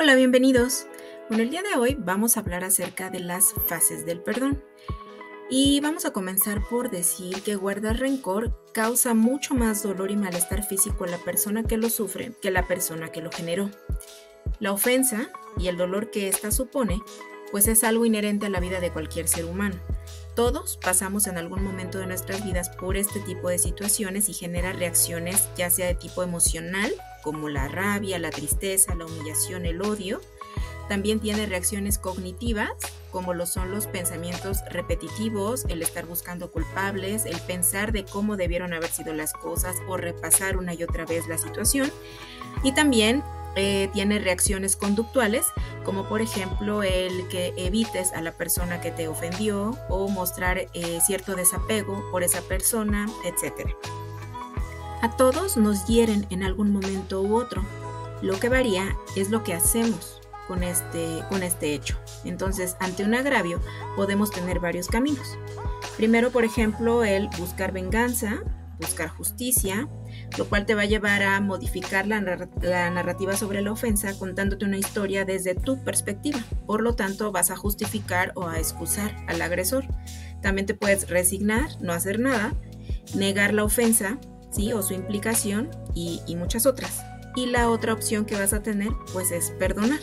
Hola, bienvenidos. Bueno, el día de hoy vamos a hablar acerca de las fases del perdón. Y vamos a comenzar por decir que guardar rencor causa mucho más dolor y malestar físico a la persona que lo sufre que la persona que lo generó. La ofensa y el dolor que ésta supone, pues es algo inherente a la vida de cualquier ser humano. Todos pasamos en algún momento de nuestras vidas por este tipo de situaciones y genera reacciones ya sea de tipo emocional, como la rabia, la tristeza, la humillación, el odio. También tiene reacciones cognitivas, como lo son los pensamientos repetitivos, el estar buscando culpables, el pensar de cómo debieron haber sido las cosas o repasar una y otra vez la situación. Y también tiene reacciones conductuales, como por ejemplo el que evites a la persona que te ofendió o mostrar cierto desapego por esa persona, etc. A todos nos hieren en algún momento u otro. Lo que varía es lo que hacemos con este hecho. Entonces, ante un agravio podemos tener varios caminos. Primero, por ejemplo, el buscar venganza, buscar justicia, lo cual te va a llevar a modificar la narrativa sobre la ofensa contándote una historia desde tu perspectiva. Por lo tanto, vas a justificar o a excusar al agresor. También te puedes resignar, no hacer nada, negar la ofensa, ¿sí? O su implicación y muchas otras. Y la otra opción que vas a tener, pues es perdonar.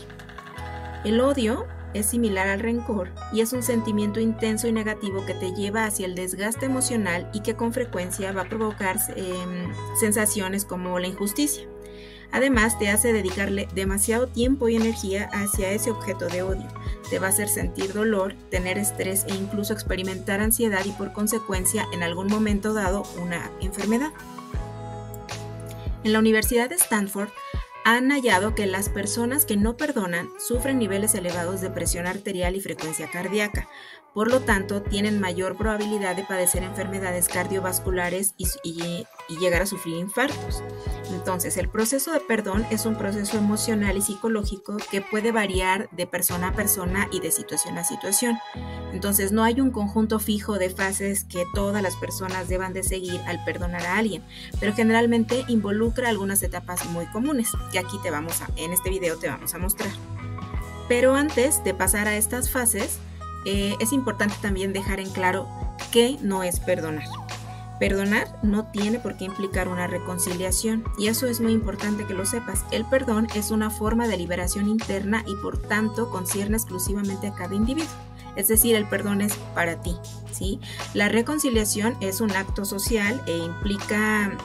El odio es similar al rencor y es un sentimiento intenso y negativo que te lleva hacia el desgaste emocional y que con frecuencia va a provocar sensaciones como la injusticia. Además, te hace dedicarle demasiado tiempo y energía hacia ese objeto de odio. Te va a hacer sentir dolor, tener estrés e incluso experimentar ansiedad y por consecuencia en algún momento dado una enfermedad. En la Universidad de Stanford han hallado que las personas que no perdonan sufren niveles elevados de presión arterial y frecuencia cardíaca. Por lo tanto, tienen mayor probabilidad de padecer enfermedades cardiovasculares y llegar a sufrir infartos. Entonces, el proceso de perdón es un proceso emocional y psicológico que puede variar de persona a persona y de situación a situación. Entonces, no hay un conjunto fijo de fases que todas las personas deban de seguir al perdonar a alguien, pero generalmente involucra algunas etapas muy comunes, que aquí en este video te vamos a mostrar. Pero antes de pasar a estas fases, es importante también dejar en claro qué no es perdonar. Perdonar no tiene por qué implicar una reconciliación y eso es muy importante que lo sepas. El perdón es una forma de liberación interna y por tanto concierne exclusivamente a cada individuo. Es decir, el perdón es para ti, ¿sí? La reconciliación es un acto social e implica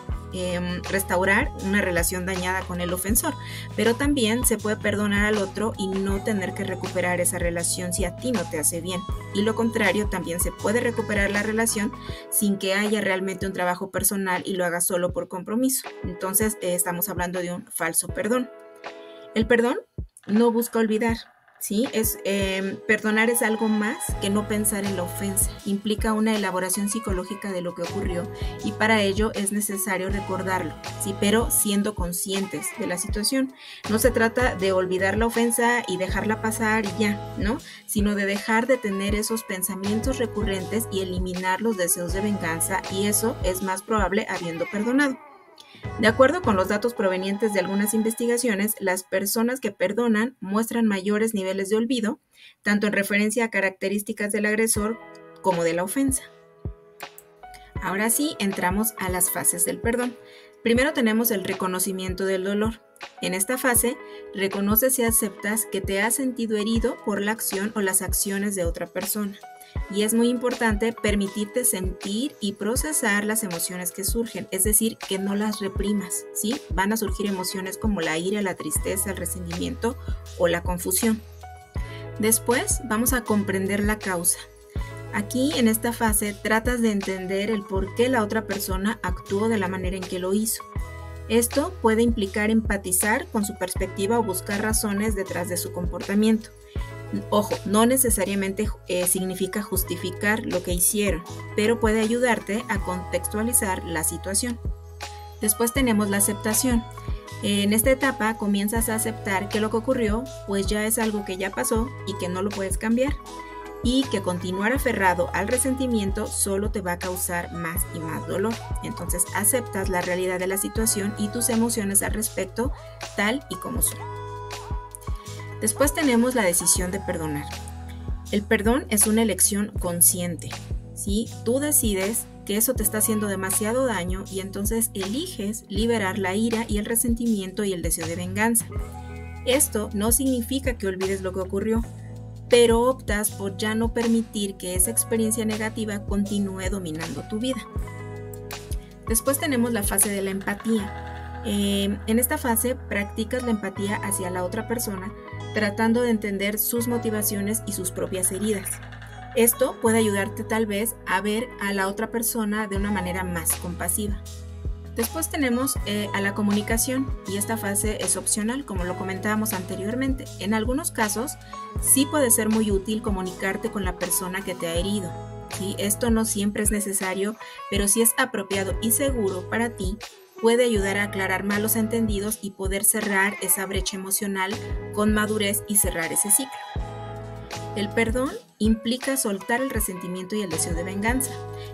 restaurar una relación dañada con el ofensor, pero también se puede perdonar al otro y no tener que recuperar esa relación si a ti no te hace bien. Y lo contrario, también se puede recuperar la relación sin que haya realmente un trabajo personal y lo hagas solo por compromiso. Entonces, estamos hablando de un falso perdón. El perdón no busca olvidar, ¿sí? Perdonar es algo más que no pensar en la ofensa. Implica una elaboración psicológica de lo que ocurrió y para ello es necesario recordarlo, ¿sí? Pero siendo conscientes de la situación. No se trata de olvidar la ofensa y dejarla pasar y ya, ¿no? Sino de dejar de tener esos pensamientos recurrentes y eliminar los deseos de venganza, y eso es más probable habiendo perdonado. De acuerdo con los datos provenientes de algunas investigaciones, las personas que perdonan muestran mayores niveles de olvido, tanto en referencia a características del agresor como de la ofensa. Ahora sí, entramos a las fases del perdón. Primero tenemos el reconocimiento del dolor. En esta fase, reconoces y aceptas que te has sentido herido por la acción o las acciones de otra persona. Y es muy importante permitirte sentir y procesar las emociones que surgen, es decir, que no las reprimas, ¿sí? Van a surgir emociones como la ira, la tristeza, el resentimiento o la confusión. Después vamos a comprender la causa. Aquí, en esta fase, tratas de entender el por qué la otra persona actuó de la manera en que lo hizo. Esto puede implicar empatizar con su perspectiva o buscar razones detrás de su comportamiento. Ojo, no necesariamente significa justificar lo que hicieron, pero puede ayudarte a contextualizar la situación. Después tenemos la aceptación. En esta etapa comienzas a aceptar que lo que ocurrió pues ya es algo que ya pasó y que no lo puedes cambiar, y que continuar aferrado al resentimiento solo te va a causar más y más dolor. Entonces aceptas la realidad de la situación y tus emociones al respecto tal y como son. Después tenemos la decisión de perdonar. El perdón es una elección consciente, ¿sí? Tú decides que eso te está haciendo demasiado daño y entonces eliges liberar la ira y el resentimiento y el deseo de venganza. Esto no significa que olvides lo que ocurrió, pero optas por ya no permitir que esa experiencia negativa continúe dominando tu vida. Después tenemos la fase de la empatía. En esta fase practicas la empatía hacia la otra persona, tratando de entender sus motivaciones y sus propias heridas. Esto puede ayudarte tal vez a ver a la otra persona de una manera más compasiva. Después tenemos a la comunicación, y esta fase es opcional, como lo comentábamos anteriormente. En algunos casos sí puede ser muy útil comunicarte con la persona que te ha herido, ¿sí? Esto no siempre es necesario, pero si es apropiado y seguro para ti, puede ayudar a aclarar malos entendidos y poder cerrar esa brecha emocional con madurez y cerrar ese ciclo. El perdón implica soltar el resentimiento y el deseo de venganza.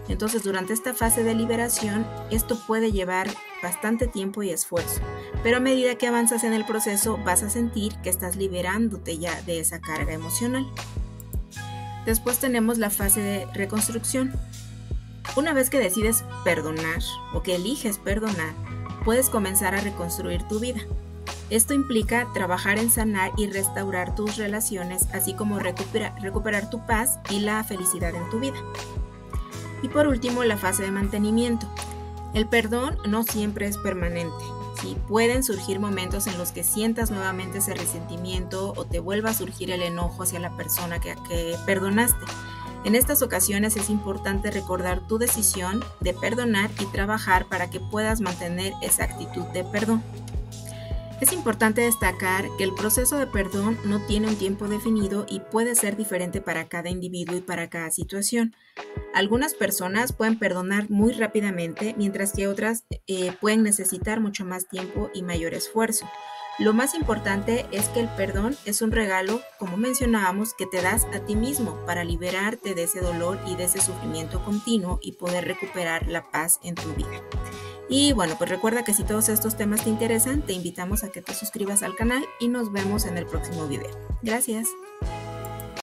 Entonces, durante esta fase de liberación, esto puede llevar bastante tiempo y esfuerzo, pero a medida que avanzas en el proceso, vas a sentir que estás liberándote ya de esa carga emocional. Después tenemos la fase de reconstrucción. Una vez que decides perdonar o que eliges perdonar, puedes comenzar a reconstruir tu vida. Esto implica trabajar en sanar y restaurar tus relaciones, así como recuperar tu paz y la felicidad en tu vida. Y por último, la fase de mantenimiento. El perdón no siempre es permanente, ¿sí? Pueden surgir momentos en los que sientas nuevamente ese resentimiento o te vuelva a surgir el enojo hacia la persona que perdonaste. En estas ocasiones es importante recordar tu decisión de perdonar y trabajar para que puedas mantener esa actitud de perdón. Es importante destacar que el proceso de perdón no tiene un tiempo definido y puede ser diferente para cada individuo y para cada situación. Algunas personas pueden perdonar muy rápidamente, mientras que otras pueden necesitar mucho más tiempo y mayor esfuerzo. Lo más importante es que el perdón es un regalo, como mencionábamos, que te das a ti mismo para liberarte de ese dolor y de ese sufrimiento continuo y poder recuperar la paz en tu vida. Y bueno, pues recuerda que si todos estos temas te interesan, te invitamos a que te suscribas al canal y nos vemos en el próximo video. Gracias.